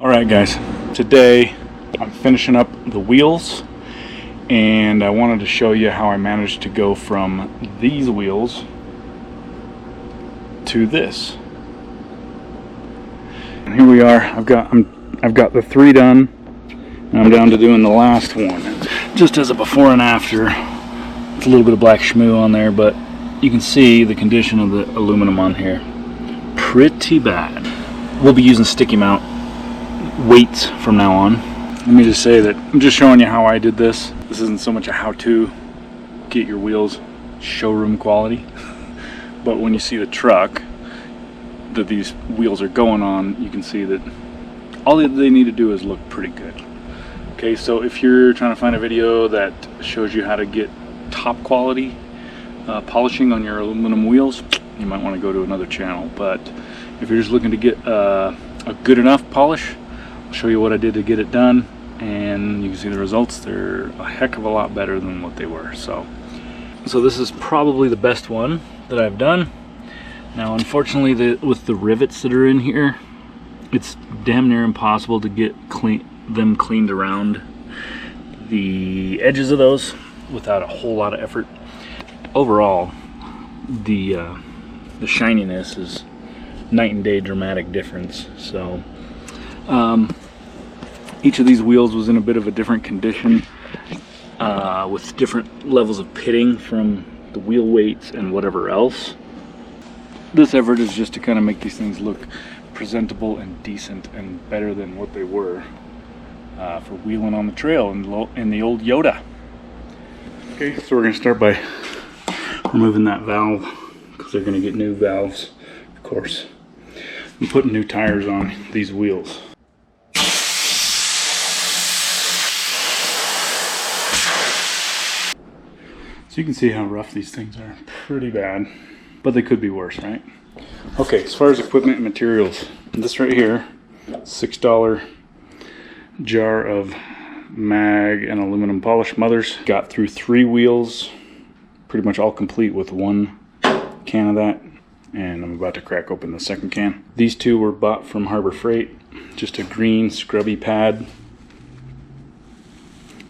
Alright guys, today I'm finishing up the wheels and I wanted to show you how I managed to go from these wheels to this. And here we are. I've got the 3 done and I'm down to doing the last one. Just as a before and after, it's a little bit of black schmoo on there, but you can see the condition of the aluminum on here. Pretty bad. We'll be using sticky mount weights from now on. Let me just say that I'm just showing you how I did this. This isn't so much a how-to get your wheels showroom quality, but when you see the truck that these wheels are going on, you can see that all they need to do is look pretty good. Okay, so if you're trying to find a video that shows you how to get top quality polishing on your aluminum wheels, you might want to go to another channel. But if you're just looking to get a good enough polish, I'll show you what I did to get it done, and you can see the results. They're a heck of a lot better than what they were. So this is probably the best one that I've done. Now unfortunately, with the rivets that are in here, it's damn near impossible to get them cleaned around the edges of those without a whole lot of effort. Overall, the shininess is night and day dramatic difference. So each of these wheels was in a bit of a different condition with different levels of pitting from the wheel weights and whatever else. This effort is just to kind of make these things look presentable and decent and better than what they were for wheeling on the trail in the old Yoda. Okay, so we're going to start by removing that valve, because they're going to get new valves, of course. I'm putting new tires on these wheels. So you can see how rough these things are. Pretty bad, but they could be worse, right? Okay, as far as equipment and materials, this right here, $6 jar of mag and aluminum polish mothers. Got through 3 wheels, pretty much all complete with 1 can of that, and I'm about to crack open the second can. These 2 were bought from Harbor Freight, just a green scrubby pad,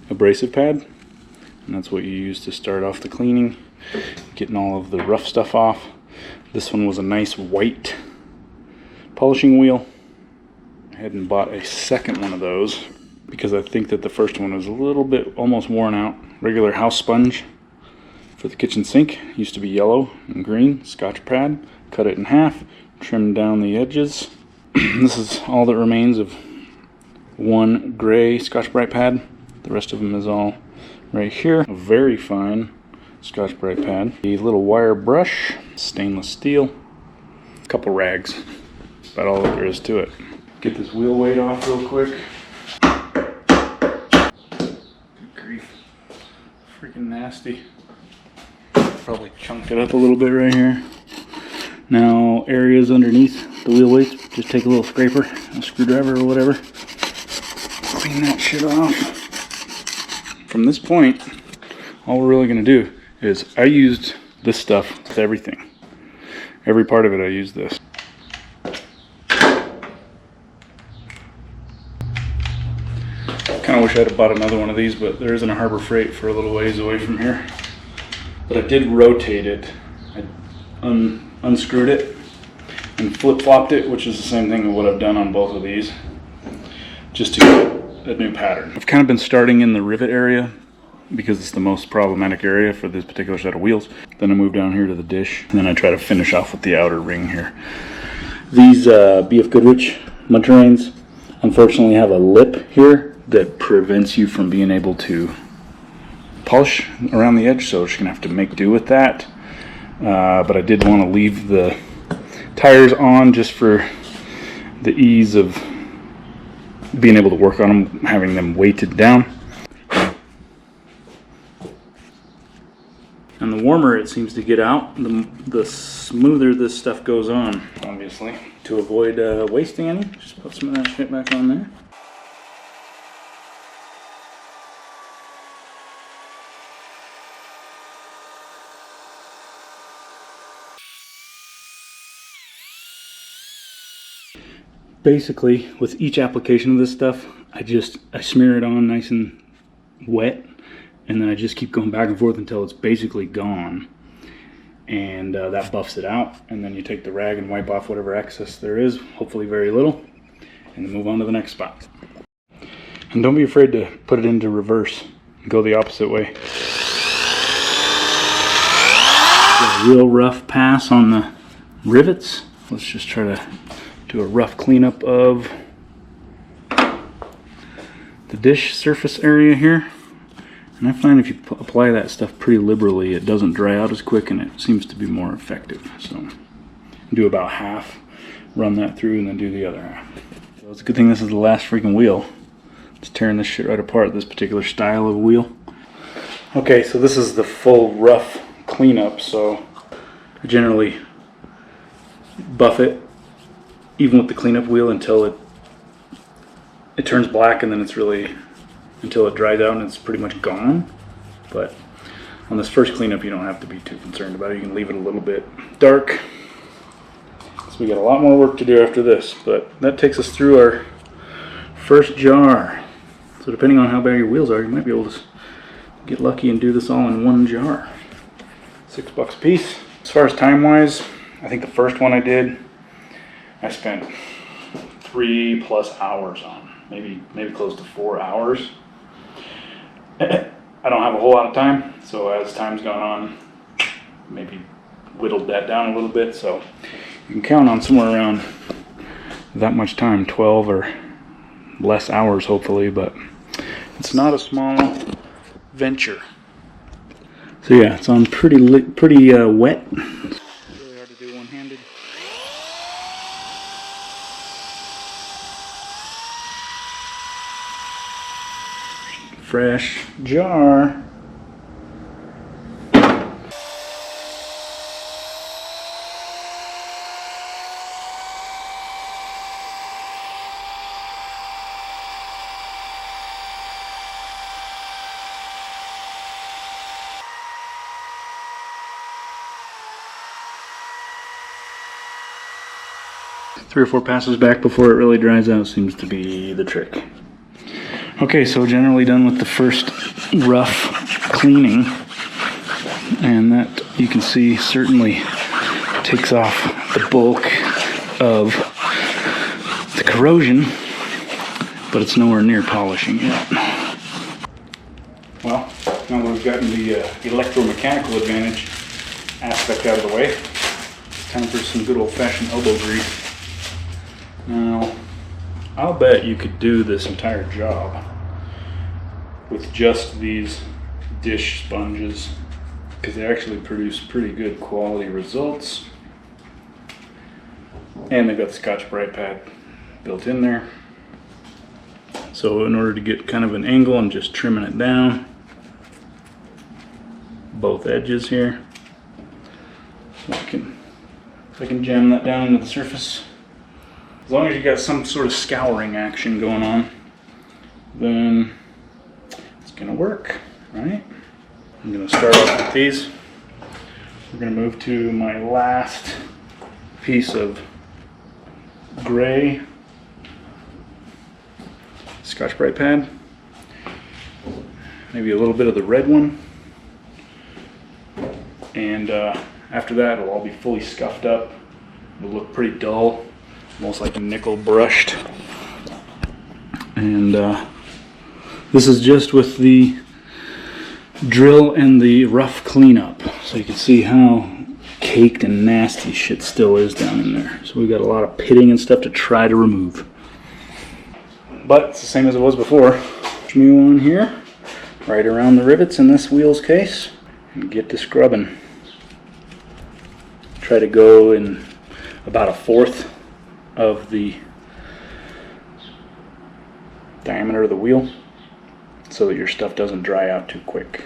abrasive pad, and that's what you use to start off the cleaning, getting all of the rough stuff off. This one was a nice white polishing wheel. I hadn't bought a second one of those because I think that the first one was a little bit almost worn out. Regular house sponge for the kitchen sink, used to be yellow and green, Scotch pad, cut it in half, trimmed down the edges. This is all that remains of 1 gray Scotch-Brite pad. The rest of them is all right here. A very fine Scotch-Brite pad. A little wire brush, stainless steel, a couple rags, about all that there is to it. Get this wheel weight off real quick. Good grief. Freaking nasty. Probably chunked it up a little bit right here. Now, areas underneath the wheel weights, just take a little scraper, a screwdriver or whatever. Clean that shit off. From this point, all we're really going to do is, I used this stuff with everything. Every part of it I used this. Kind of wish I'd have bought another one of these, but there isn't a Harbor Freight for a little ways away from here. But I did rotate it. I unscrewed it and flip-flopped it, which is the same thing as what I've done on both of these, just to get a new pattern. I've kind of been starting in the rivet area because it's the most problematic area for this particular set of wheels. Then I move down here to the dish, and then I try to finish off with the outer ring here. These BF Goodrich mud terrains unfortunately have a lip here that prevents you from being able to polish around the edge, so you're just gonna have to make do with that. But I did want to leave the tires on just for the ease of being able to work on them, having them weighted down. And the warmer it seems to get out, the smoother this stuff goes on, obviously. To avoid wasting any, just put some of that shit back on there. basically, with each application of this stuff, I smear it on nice and wet, and then I just keep going back and forth until it's basically gone. And that buffs it out, and then you take the rag and wipe off whatever excess there is, hopefully very little, and then move on to the next spot. And don't be afraid to put it into reverse. Go the opposite way. A real rough pass on the rivets. Let's just try to do a rough cleanup of the dish surface area here. And I find if you apply that stuff pretty liberally, it doesn't dry out as quick and it seems to be more effective. So do about half, run that through, and then do the other half. So it's a good thing this is the last freaking wheel. It's tearing this shit right apart, this particular style of wheel. Okay, so this is the full rough cleanup, so I generally buff it even with the cleanup wheel until it turns black, and then it's really until it dries out and it's pretty much gone. But on this first cleanup, you don't have to be too concerned about it. You can leave it a little bit dark. So we got a lot more work to do after this, but that takes us through our first jar. So depending on how bad your wheels are, you might be able to get lucky and do this all in one jar. $6 a piece. As far as time-wise, I think the first one I did, I spent 3+ hours on, maybe close to 4 hours. I don't have a whole lot of time, so as time's gone on, maybe whittled that down a little bit. So you can count on somewhere around that much time, 12 or less hours, hopefully. But it's not a small venture. So yeah, it's on pretty wet. Really hard to do one-handed. Fresh jar. Three or four passes back before it really dries out seems to be the trick. Okay, so generally done with the first rough cleaning, and that you can see certainly takes off the bulk of the corrosion, but it's nowhere near polishing yet. Well, now that we've gotten the electromechanical advantage aspect out of the way, it's time for some good old-fashioned elbow grease. Now, I'll bet you could do this entire job with just these dish sponges, because they actually produce pretty good quality results. And they've got the Scotch-Brite pad built in there. So in order to get kind of an angle, I'm just trimming it down, both edges here. So I can jam that down into the surface. As long as you got some sort of scouring action going on, then it's gonna work, right? I'm gonna start off with these. We're gonna move to my last piece of gray Scotch-Brite pad. Maybe a little bit of the red one. And after that, it'll all be fully scuffed up. It'll look pretty dull, almost like nickel brushed. And this is just with the drill and the rough cleanup, so you can see how caked and nasty shit still is down in there. So we've got a lot of pitting and stuff to try to remove, but it's the same as it was before. Schmoo on here, right around the rivets in this wheel's case, and get to scrubbing. Try to go in about 1/4 of the diameter of the wheel, so that your stuff doesn't dry out too quick.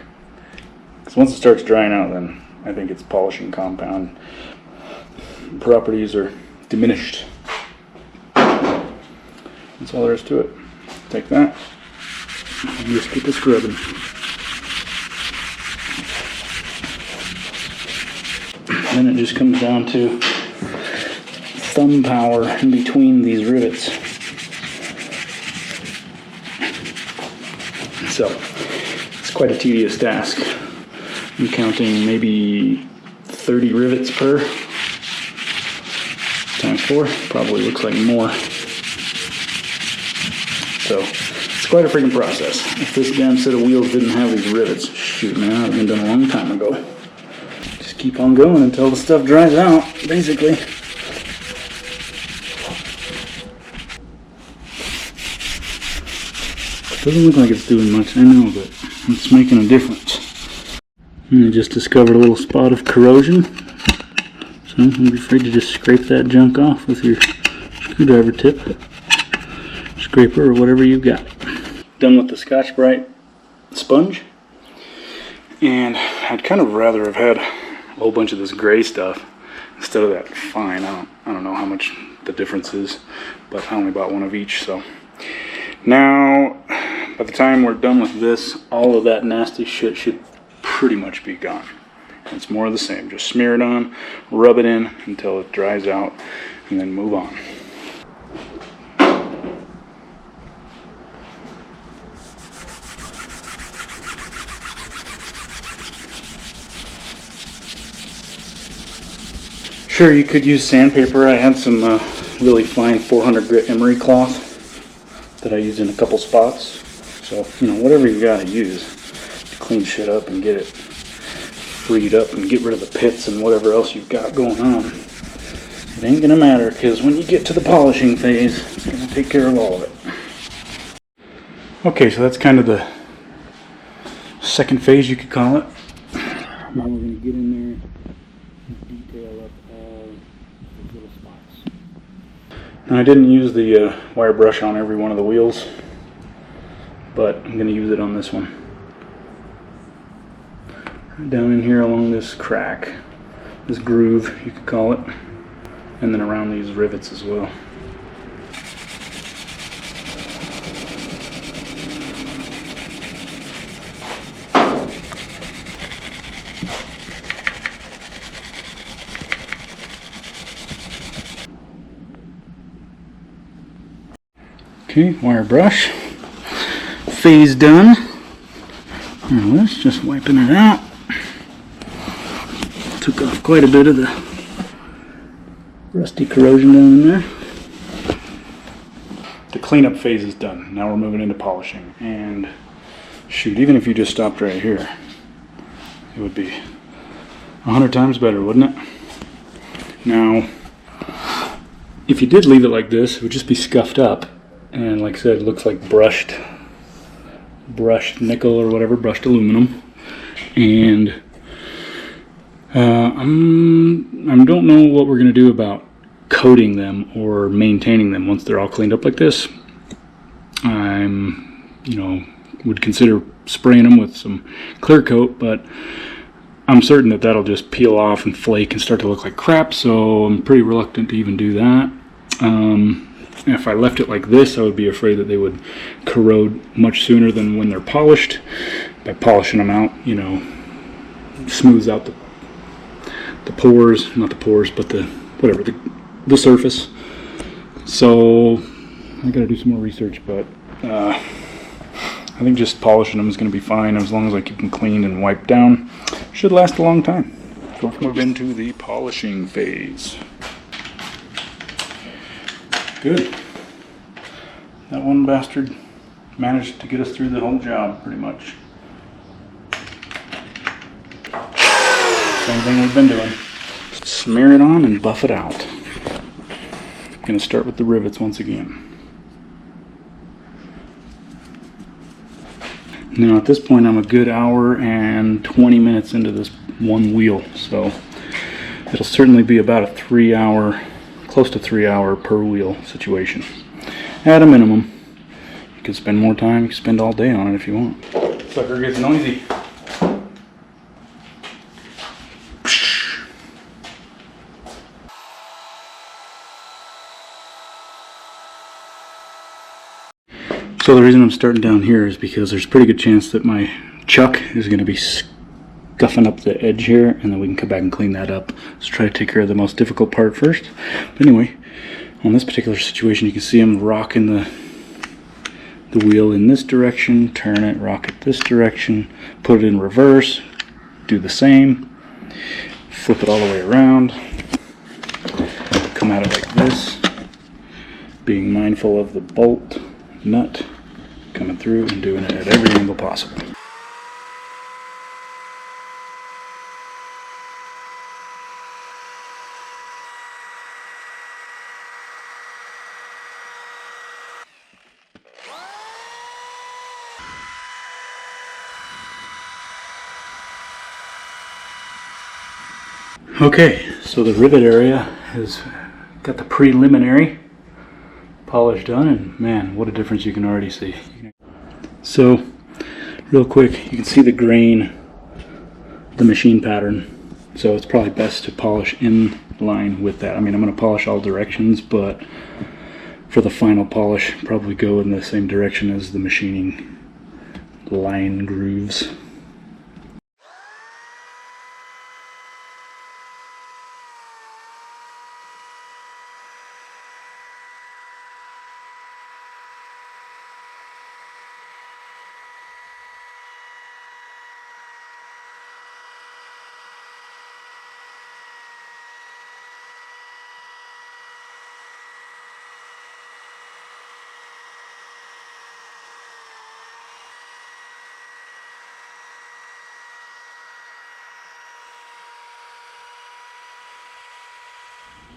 Because once it starts drying out, then I think its polishing compound properties are diminished. That's all there is to it. Take that and just keep it scrubbing. Then it just comes down to thumb power in between these rivets. So it's quite a tedious task. I'm counting maybe 30 rivets per times 4. Probably looks like more. So it's quite a freaking process. If this damn set of wheels didn't have these rivets, shoot man, that would have been done a long time ago. Just keep on going until the stuff dries out, basically. Doesn't look like it's doing much, I know, but it's making a difference. And I just discovered a little spot of corrosion. So don't be afraid to just scrape that junk off with your screwdriver tip, scraper, or whatever you've got. Done with the Scotch-Brite sponge. And I'd kind of rather have had a whole bunch of this gray stuff instead of that fine. I don't know how much the difference is, but I only bought one of each, so. Now, by the time we're done with this, all of that nasty shit should pretty much be gone. It's more of the same. Just smear it on, rub it in until it dries out, and then move on. Sure, you could use sandpaper. I had some really fine 400 grit emery cloth that I used in a couple spots. So, you know, whatever you gotta use to clean shit up and get it freed up and get rid of the pits and whatever else you've got going on. It ain't gonna matter, because when you get to the polishing phase, it's gonna take care of all of it. Okay, so that's kind of the second phase, you could call it. Now we're gonna get in there and detail up all the little spots. Now I didn't use the wire brush on every one of the wheels, but I'm going to use it on this one. Down in here along this crack, this groove you could call it, and then around these rivets as well. Okay, wire brush. Phase done. Now let's just wiping it out. Took off quite a bit of the rusty corrosion down in there. The cleanup phase is done. Now we're moving into polishing. And shoot, even if you just stopped right here, it would be 100 times better, wouldn't it? Now, if you did leave it like this, it would just be scuffed up. And like I said, it looks like brushed nickel or whatever, brushed aluminum. And I don't know what we're going to do about coating them or maintaining them once they're all cleaned up like this. Would consider spraying them with some clear coat, but I'm certain that that'll just peel off and flake and start to look like crap, so I'm pretty reluctant to even do that. If I left it like this, I would be afraid that they would corrode much sooner than when they're polished. By polishing them out, you know, smooths out the pores, not the pores, but the surface. So I gotta do some more research, but I think just polishing them is going to be fine as long as I keep them cleaned and wiped down. Should last a long time. So let's move into the polishing phase. Good. That one bastard managed to get us through the whole job, pretty much. Same thing we've been doing. Smear it on and buff it out. I'm going to start with the rivets once again. Now at this point I'm a good hour and 20 minutes into this one wheel, so it'll certainly be about a 3 hour, close to 3 hour per wheel situation. At a minimum. You can spend more time, you can spend all day on it if you want. Sucker gets noisy. So the reason I'm starting down here is because there's a pretty good chance that my chuck is going to be scuffing up the edge here, and then we can come back and clean that up. Let's try to take care of the most difficult part first. But anyway, On this particular situation, you can see I'm rocking the wheel in this direction, turn it, rock it this direction, put it in reverse, do the same, flip it all the way around, come at it like this, being mindful of the bolt, nut, coming through and doing it at every angle possible. Okay, so the rivet area has got the preliminary polish done, and man, what a difference you can already see. So, real quick, you can see the grain, the machine pattern, so it's probably best to polish in line with that. I mean, I'm going to polish all directions, but for the final polish, probably go in the same direction as the machining line grooves.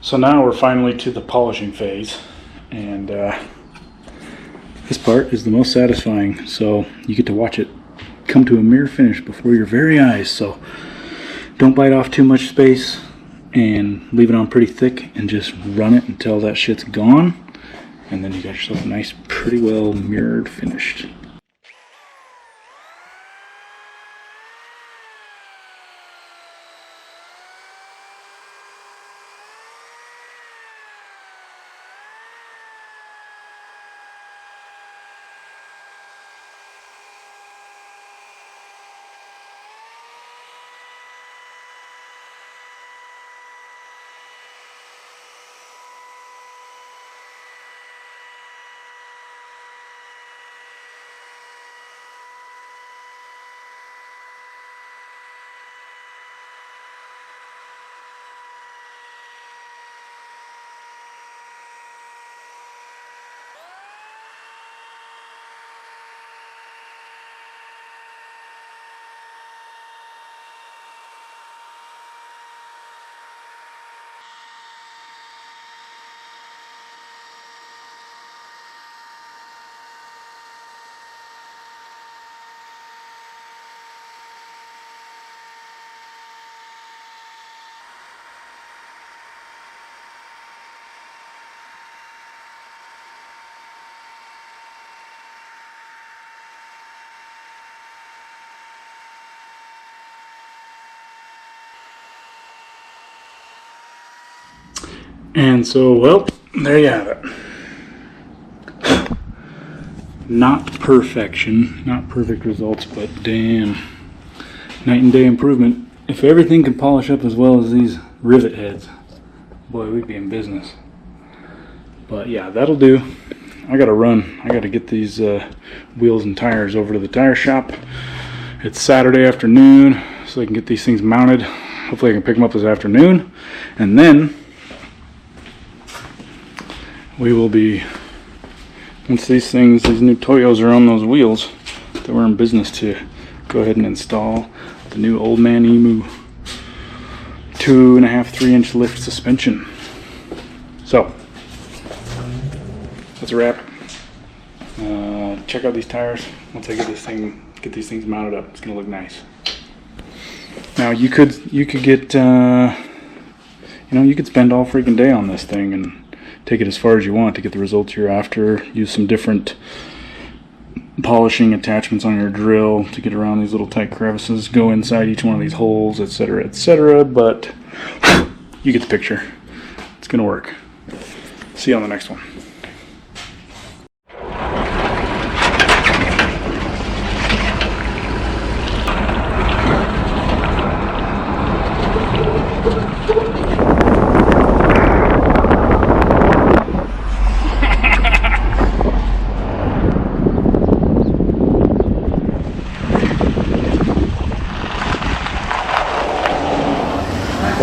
So now we're finally to the polishing phase, and this part is the most satisfying. So you get to watch it come to a mere finish before your very eyes. So don't bite off too much space and leave it on pretty thick and just run it until that shit's gone, and then you got yourself a nice, pretty well mirrored finished. And so, well, there you have it. Not perfection, not perfect results, but damn, night and day improvement. If everything could polish up as well as these rivet heads, boy, we'd be in business. But yeah, that'll do. I gotta run. I gotta get these wheels and tires over to the tire shop. It's Saturday afternoon, so I can get these things mounted. Hopefully I can pick them up this afternoon. And then we will be, once these new Toyos are on those wheels, then we're in business to go ahead and install the new Old Man Emu 2.5, 3-inch lift suspension. So, that's a wrap. Check out these tires. Once I get these things mounted up, it's gonna look nice. Now you could get, you could spend all freaking day on this thing and take it as far as you want to get the results you're after. Use some different polishing attachments on your drill to get around these little tight crevices. Go inside each one of these holes, etc., etc. But you get the picture. It's gonna work. See you on the next one.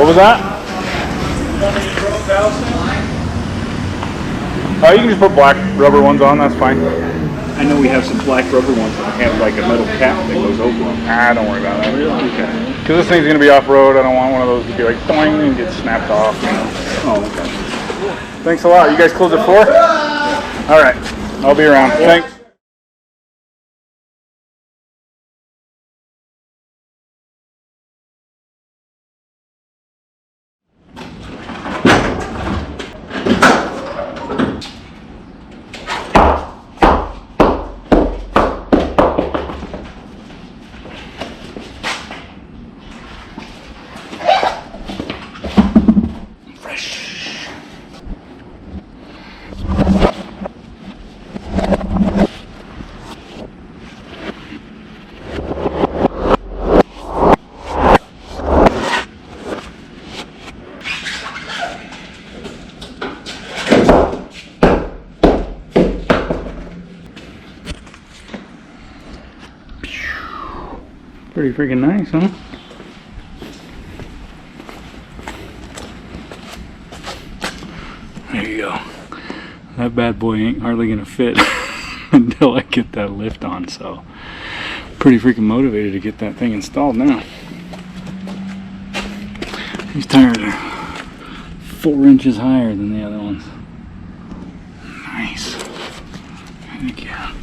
What was that? Oh, you can just put black rubber ones on, that's fine. I know we have some black rubber ones that have like a metal cap that goes over them. Ah, don't worry about that. Really? Okay. Because this thing's going to be off-road. I don't want one of those to be like boing and get snapped off, you know. Oh, okay. Thanks a lot. You guys close at 4? All right. I'll be around. Thanks. Pretty freaking nice, huh? There you go. That bad boy ain't hardly gonna fit until I get that lift on, so pretty freaking motivated to get that thing installed now. These tires are 4 inches higher than the other ones. Nice. Heck yeah.